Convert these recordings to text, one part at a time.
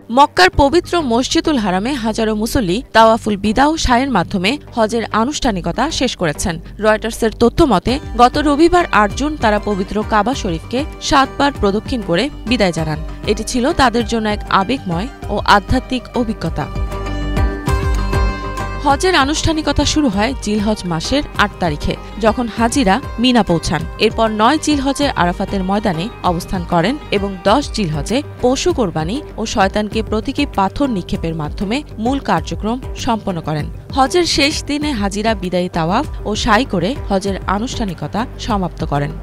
মক্কার পবিত্র মসজিদুল হারামে হাজারো মুসল্লি তাওয়াফুল বিদা ও সায়ের মাধ্যমে হজের আনুষ্ঠানিকতা শেষ করেছেন। রয়টার্সের তথ্য মতে গত রবিবার ৮ জুন তারা পবিত্র কাবা শরীফকে ৭ বার প্রদক্ষিণ করে বিদায় জানান। এটি ছিল তাদের জন্য এক আবেগময় ও আধ্যাত্মিক অভিজ্ঞতা। হজের আনুষ্ঠানিকতা শুরু হয় জিলহজ মাসের ৮ তারিখে, যখন হাজিরা মিনা পৌঁছান। এরপর ৯ জিলহজে আরাফাতের ময়দানে অবস্থান করেন এবং ১০ জিলহজে পশু কোরবানি ও শয়তানকে প্রতীকী পাথর নিক্ষেপের মাধ্যমে মূল কার্যক্রম সম্পন্ন করেন। হজের শেষ দিনে হাজিরা বিদায়ী তাওয়াফ ও সাই করে হজের আনুষ্ঠানিকতা সমাপ্ত করেন।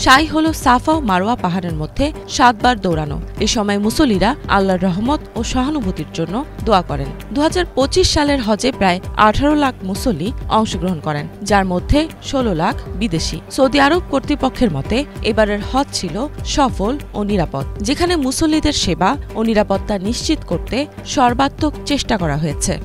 সাই হল সাফা ও মারওয়া পাহাড়ের মধ্যে ৭ বার দৌড়ানো। এ সময় মুসল্লিরা আল্লাহর রহমত ও সহানুভূতির জন্য দোয়া করেন। ২০২৫ সালের হজে প্রায় ১৮ লাখ মুসল্লি অংশগ্রহণ করেন, যার মধ্যে ১৬ লাখ বিদেশি। সৌদি আরব কর্তৃপক্ষের মতে এবারের হজ ছিল সফল ও নিরাপদ, যেখানে মুসল্লিদের সেবা ও নিরাপত্তা নিশ্চিত করতে সর্বাত্মক চেষ্টা করা হয়েছে।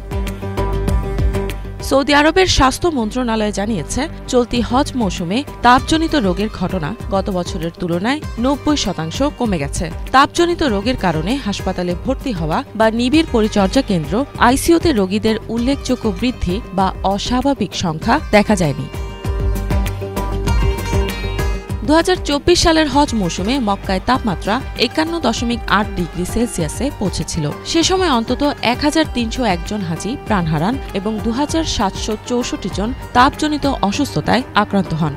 সৌদি আরবের স্বাস্থ্য মন্ত্রণালয় জানিয়েছে, চলতি হজ মৌসুমে তাপজনিত রোগের ঘটনা গত বছরের তুলনায় ৯০% কমে গেছে। তাপজনিত রোগের কারণে হাসপাতালে ভর্তি হওয়া বা নিবিড় পরিচর্যা কেন্দ্র আইসিইউতে রোগীদের উল্লেখযোগ্য বৃদ্ধি বা অস্বাভাবিক সংখ্যা দেখা যায়নি। ২০২৪ সালের হজ মৌসুমে মক্কায় তাপমাত্রা ৫১.৮ ডিগ্রি সেলসিয়াসে পৌঁছেছিল। সে সময় অন্তত ১৩০১ জন হাজি প্রাণ হারান এবং ২৭৬৪ জন তাপজনিত অসুস্থতায় আক্রান্ত হন।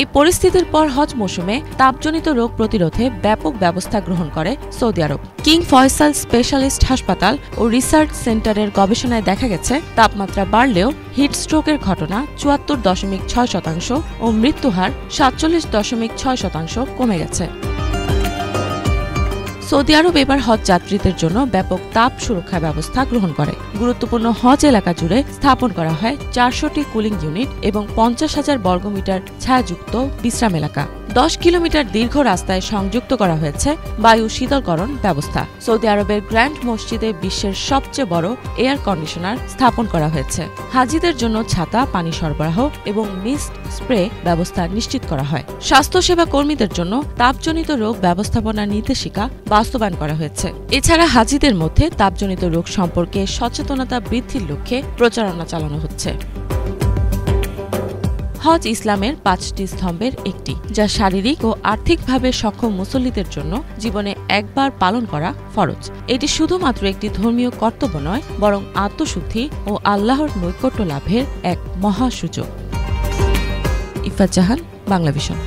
এই পরিস্থিতির পর হজ মৌসুমে তাপজনিত রোগ প্রতিরোধে ব্যাপক ব্যবস্থা গ্রহণ করে সৌদি আরব। কিং ফয়সাল স্পেশালিস্ট হাসপাতাল ও রিসার্চ সেন্টারের গবেষণায় দেখা গেছে, তাপমাত্রা বাড়লেও হিটস্ট্রোকের ঘটনা ৭৪.৬% ও মৃত্যুহার ৪৭.৬% কমে গেছে। সৌদি আরব এবার হজ যাত্রীদের জন্য ব্যাপক তাপ সুরক্ষা ব্যবস্থা গ্রহণ করে। গুরুত্বপূর্ণ হজ এলাকা জুড়ে স্থাপন করা হয় ৪০০টি কুলিং ইউনিট এবং ৫০,০০০ বর্গমিটার ছায়াযুক্ত বিশ্রাম এলাকা। ১০ কিলোমিটার দীর্ঘ রাস্তায় সংযুক্ত করা হয়েছে বায়ু শীতলকরণ ব্যবস্থা। সৌদি আরবের গ্র্যান্ড মসজিদে বিশ্বের সবচেয়ে বড় এয়ার কন্ডিশনার স্থাপন করা হয়েছে। হাজিদের জন্য ছাতা, পানি সরবরাহ এবং মিস্ট স্প্রে ব্যবস্থা নিশ্চিত করা হয়। স্বাস্থ্যসেবা কর্মীদের জন্য তাপজনিত রোগ ব্যবস্থাপনা নির্দেশিকা বাস্তবায়ন করা হয়েছে। এছাড়া হাজিদের মধ্যে তাপজনিত রোগ সম্পর্কে সচেতনতা বৃদ্ধির লক্ষ্যে প্রচারণা চালানো হচ্ছে। হজ ইসলামের ৫টি স্তম্ভের একটি, যা শারীরিক ও আর্থিকভাবে সক্ষম মুসল্লিদের জন্য জীবনে একবার পালন করা ফরজ। এটি শুধুমাত্র একটি ধর্মীয় কর্তব্য নয়, বরং আত্মশুদ্ধি ও আল্লাহর নৈকট্য লাভের এক মহা সুযোগ। ইফাত জাহান, বাংলাভিশন।